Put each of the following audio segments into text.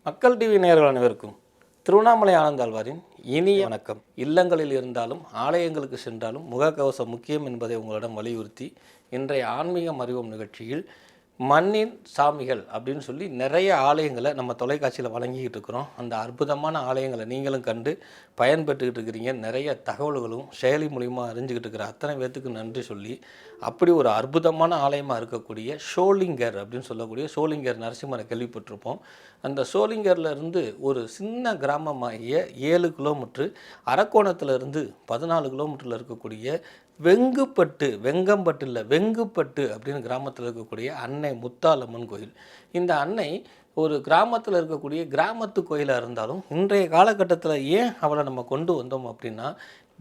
மக்கள் டிவி நேயர்கள் அனைவருக்கும் திருவண்ணாமலை ஆனந்தாழ்வாரின் இனிய வணக்கம். இல்லங்களில் இருந்தாலும் ஆலயங்களுக்கு சென்றாலும் முகக்கவசம் முக்கியம் என்பதை உங்களிடம் வலியுறுத்தி இன்றைய ஆன்மீகம் அறிவோம் நிகழ்ச்சியில் மண்ணின் சாமிகள் அப்படின்னு சொல்லி நிறைய ஆலயங்களை நம்ம தொலைக்காட்சியில் வழங்கிக்கிட்டு இருக்கிறோம். அந்த அற்புதமான ஆலயங்களை நீங்களும் கண்டு பயன்பெற்றுக்கிட்டு இருக்கிறீங்க. நிறைய தகவல்களும் செயலி மூலிமா அறிஞ்சிக்கிட்டு இருக்கிற அத்தனை பேர்த்துக்கு நன்றி சொல்லி, அப்படி ஒரு அற்புதமான ஆலயமாக இருக்கக்கூடிய ஷோலிங்கர் அப்படின்னு சொல்லக்கூடிய ஷோலிங்கர் நரசிம்மரை கேள்விப்பட்டிருப்போம். அந்த ஷோலிங்கர்லேருந்து ஒரு சின்ன கிராமமாகிய 7 கிலோமீட்டர், அரக்கோணத்திலிருந்து 14 கிலோமீட்டரில் இருக்கக்கூடிய வெங்குப்பட்டு, வெங்கம்பட்டு இல்லை வெங்குப்பட்டு அப்படின்னு கிராமத்தில் இருக்கக்கூடிய அன்னை முத்தாலம்மன் கோயில். இந்த அன்னை ஒரு கிராமத்தில் இருக்கக்கூடிய கிராமத்து கோயிலாக இருந்தாலும் இன்றைய காலகட்டத்தில் ஏன் அவளை நம்ம கொண்டு வந்தோம் அப்படின்னா,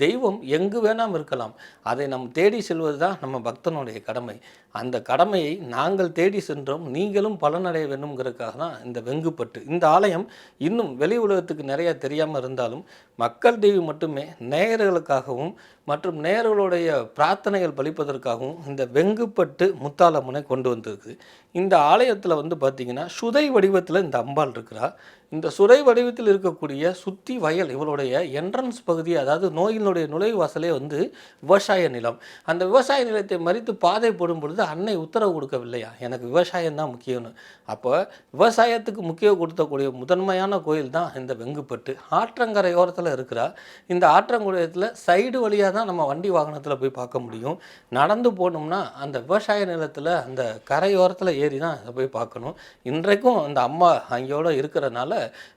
தெய்வம் எங்கு வேணாம் இருக்கலாம், அதை நம் தேடி செல்வது தான் நம்ம பக்தனுடைய கடமை. அந்த கடமையை நாங்கள் தேடி சென்றோம், நீங்களும் பலனடைய வேண்டும்ங்கிறதுக்காக தான் இந்த வெங்குப்பட்டு. இந்த ஆலயம் இன்னும் வெளி உலகத்துக்கு நிறையா தெரியாமல் இருந்தாலும் மக்கள் டிவி மட்டுமே நேயர்களுக்காகவும் மற்றும் நேயர்களுடைய பிரார்த்தனைகள் பலிப்பதற்காகவும் இந்த வெங்குப்பட்டு முத்தாலம்மனை கொண்டு வந்திருக்கு. இந்த ஆலயத்தில் பார்த்திங்கன்னா சுதை வடிவத்தில் இந்த அம்பாள் இருக்கிறா. இந்த சுதை வடிவத்தில் இருக்கக்கூடிய சுற்றி வயல், இவளுடைய என்ட்ரன்ஸ் பகுதி, அதாவது நோயினுடைய நுழைவாசலே விவசாய நிலம். அந்த விவசாய நிலத்தை மறித்து பாதை போடும் பொழுது அன்னை உத்தரவு கொடுக்கவில்லையா, எனக்கு விவசாயம் தான் முக்கியம்னு. அப்போ விவசாயத்துக்கு முக்கியம் கொடுத்தக்கூடிய முதன்மையான கோயில் தான் இந்த வெங்குப்பட்டு. ஆற்றங்கரையோரத்தில் இருக்கிறா. இந்த ஆற்றங்கரையோரத்தில் சைடு வழியாக தான் நம்ம வண்டி வாகனத்தில் போய் பார்க்க முடியும். நடந்து போனோம்னா அந்த விவசாய நிலத்தில் அந்த கரையோரத்தில் ஏறி தான் அதை போய் பார்க்கணும். இன்றைக்கும் அந்த அம்மா அங்கேயோட இருக்கிறனால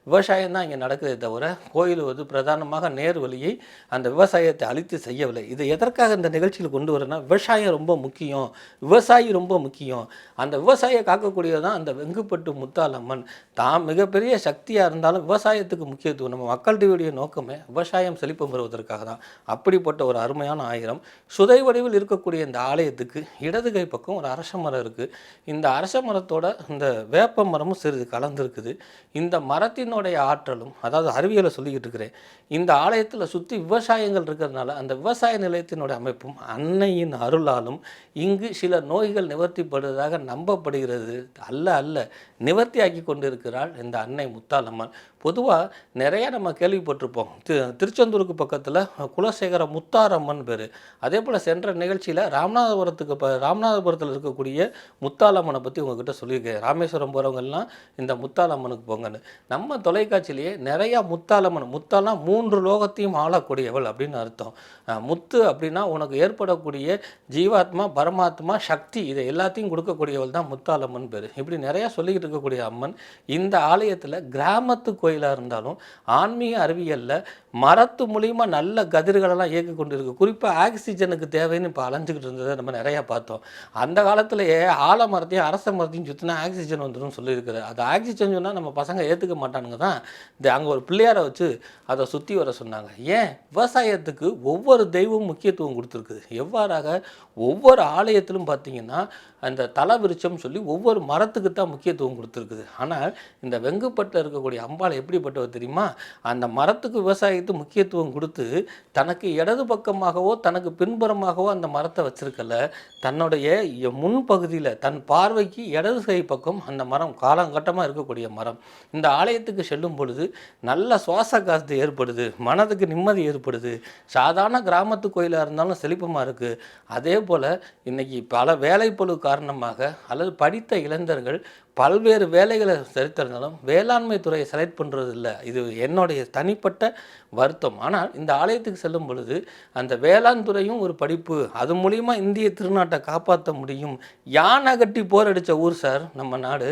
விவசாயம் தான் இங்கே நடக்குதே தவிர கோயில் பிரதானமாக நேர் வழியை அந்த விவசாயத்தை அழித்து செய்யவில்லை. இதை எதற்காக இந்த நிகழ்ச்சியில் கொண்டு வரேன்னா, விவசாயம் ரொம்ப முக்கியம், விவசாயி ரொம்ப முக்கியம். அந்த விவசாயியை காக்கக்கூடியதான் அந்த வெங்குப்பட்டு முத்தாலம்மன். தான் மிகப்பெரிய சக்தியாக இருந்தாலும் விவசாயத்துக்கு முக்கியத்துவம். நம்ம மக்கள் டிவியுடைய நோக்கமே விவசாயம் செழிப்பு பெறுவதற்காக தான். அப்படிப்பட்ட ஒரு அருமையான ஆயிரம் சுதை வடிவில் இருக்கக்கூடிய இந்த ஆலயத்துக்கு இடது கை பக்கம் ஒரு அரச மரம் இருக்குது. இந்த அரச மரத்தோட இந்த வேப்ப மரமும் சிறிது கலந்துருக்குது. இந்த மரத்தினுடைய ஆற்றலும், அதாவது அறிவியலை சொல்லிக்கிட்டு இருக்கிறேன், இந்த ஆலயத்தில் சுற்றி விவசாயங்கள் இருக்கிறதுனால அந்த விவசாய நிலையத்தினுடைய அமைப்பும் அன்னையின் அருளாலும் இங்கு சில நோய்கள் நிவர்த்திப்படுவதாக நம்பப்படுகிறது. அல்ல நிவர்த்தியாக்கி கொண்டிருக்கிறாள் இந்த அன்னை முத்தாலம்மன். பொதுவாக நிறைய நம்ம கேள்விப்பட்டிருப்போம். திருச்செந்தூருக்கு பக்கத்தில் குலசேகர முத்தாரம்மன் பேர். அதே போல் சென்ற நிகழ்ச்சியில் ராமநாதபுரத்தில் இருக்கக்கூடிய முத்தாலம்மனை பற்றி உங்ககிட்ட சொல்லியிருக்கேன். ராமேஸ்வரம் போகிறவங்கெல்லாம் இந்த முத்தாலம்மனுக்கு போங்கன்னு. நம்ம தொலைக்காட்சியிலேயே நிறையா முத்தாலா 3 லோகத்தையும் ஆளக்கூடியவள் அப்படின்னு அர்த்தம். முத்து அப்படின்னா உனக்கு ஏற்படக்கூடிய ஜீவாத்மா, பரமாத்மா, சக்தி, இதை எல்லாத்தையும் கொடுக்கக்கூடியவள் தான் முத்தாலம்மன் பேர். இப்படி நிறையா சொல்லிக்கிட்டு இருக்கக்கூடிய அம்மன் இந்த ஆலயத்தில் கிராமத்து கோயிலாக இருந்தாலும் ஆன்மீக அறிவியலில் மரத்து மூலிமா நல்ல கதிர்களெல்லாம் இயக்கி கொண்டு இருக்கு. குறிப்பாக ஆக்சிஜனுக்கு தேவைன்னு இப்போ அலைஞ்சிக்கிட்டு இருந்ததை நம்ம நிறையா பார்த்தோம். அந்த காலத்திலேயே ஆலமரத்தையும் அரச மரத்தையும் சுற்றினா ஆக்சிஜன் வந்துடும் சொல்லியிருக்கிறது. அது ஆக்சிஜன் சொன்னால் நம்ம பசங்க ஏற்றுக்க மாட்டானுங்க தான். அங்கே ஒரு பிள்ளையாரை வச்சு அதை சுற்றி வர சொன்னாங்க. ஏன்? விவசாயத்துக்கு ஒவ்வொரு தெய்வமும் முக்கியத்துவம் கொடுத்துருக்குது. எவ்வாறாக ஒவ்வொரு ஆலயத்திலும் பார்த்திங்கன்னா அந்த தல விருட்சம் சொல்லி ஒவ்வொரு மரத்துக்கு தான் முக்கியத்துவம் கொடுத்துருக்குது. ஆனால் இந்த வெங்குப்பட்டில் இருக்கக்கூடிய அம்பாள் எப்படிப்பட்டவர் தெரியுமா? அந்த மரத்துக்கு விவசாயத்துக்கு முக்கியத்துவம் கொடுத்து தனக்கு இடது பக்கமாகவோ தனக்கு பின்புறமாகவோ அந்த மரத்தை வச்சிருக்கல, தன்னுடைய முன்பகுதியில் தன் பார்வைக்கு இடது கை பக்கம் அந்த மரம் காலங்கட்டமாக இருக்கக்கூடிய மரம். இந்த ஆலயத்துக்கு செல்லும் பொழுது நல்ல சுவாச காற்று ஏற்படுது, மனதுக்கு நிம்மதி ஏற்படுது. சாதாரண கிராமத்து கோயிலாக இருந்தாலும் செழிப்பமாக இருக்குது. அதே போல் இன்றைக்கி பல வேலைப்பளு காரணமாக அல்லது படித்த இளைஞர்கள் பல்வேறு வேலைகளை செலுத்திருந்தாலும் வேளாண்மை துறையை செலக்ட் பண்ணுறது இல்லை. இது என்னுடைய தனிப்பட்ட வருத்தம். ஆனால் இந்த ஆலயத்துக்கு செல்லும் பொழுது அந்த வேளாண் துறையும் ஒரு படிப்பு, அது மூலிமா இந்திய திருநாட்டை காப்பாற்ற முடியும். யானை கட்டி போர் அடித்த ஊர் சார் நம்ம நாடு.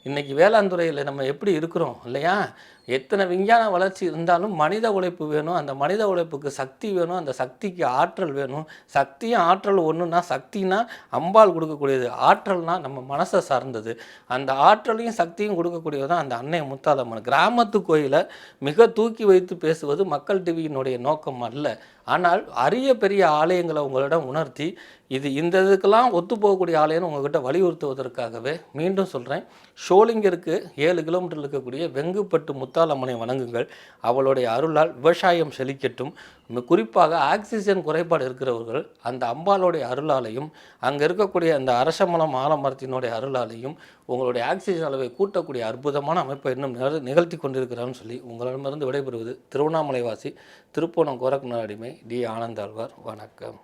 இன்றைக்கி வேளாண் துறையில் நம்ம எப்படி இருக்கிறோம் இல்லையா? எத்தனை விஞ்ஞான வளர்ச்சி இருந்தாலும் மனித உழைப்பு வேணும். அந்த மனித உழைப்புக்கு சக்தி வேணும். அந்த சக்திக்கு ஆற்றல் வேணும். சக்தியும் ஆற்றல் ஒன்றுனா, சக்தினா அம்பாள் கொடுக்கக்கூடியது, ஆற்றல்னா நம்ம மனசை சார்ந்தது. அந்த ஆற்றலையும் சக்தியும் கொடுக்கக்கூடியது தான் அந்த அன்னை முத்தாலம்மன். கிராமத்து கோயிலை மிக தூக்கி வைத்து பேசுவது மக்கள் டிவியினுடைய நோக்கம் அல்ல. ஆனால் அரிய பெரிய ஆலயங்களை உங்களிடம் உணர்த்தி இது இந்த இதுக்கெல்லாம் ஒத்து போகக்கூடிய ஆலயம்னு உங்கள்கிட்ட வலியுறுத்துவதற்காகவே மீண்டும் சொல்கிறேன். ஷோலிங்கருக்கு 7 கிலோமீட்டர் இருக்கக்கூடிய வெங்குப்பட்டு முத்தால் அம்மனை வணங்குங்கள். அவளுடைய அருளால் விவசாயம் செழிக்கட்டும். குறிப்பாக ஆக்சிஜன் குறைபாடு இருக்கிறவர்கள் அந்த அம்பாளுடைய அருளாலையும் அங்கே இருக்கக்கூடிய அந்த அரசமலம் ஆலமரத்தினுடைய அருளாலையும் உங்களுடைய ஆக்சிஜன் அளவை கூட்டக்கூடிய அற்புதமான அமைப்பை இன்னும் நிகழ்த்தி கொண்டிருக்கிறான்னு சொல்லி உங்களிடமிருந்து விடைபெறுவது திருவண்ணாமலை வாசி திருப்போணம் கோரக்நாத் அடிமை டி. ஆனந்தாழ்வார். வணக்கம்.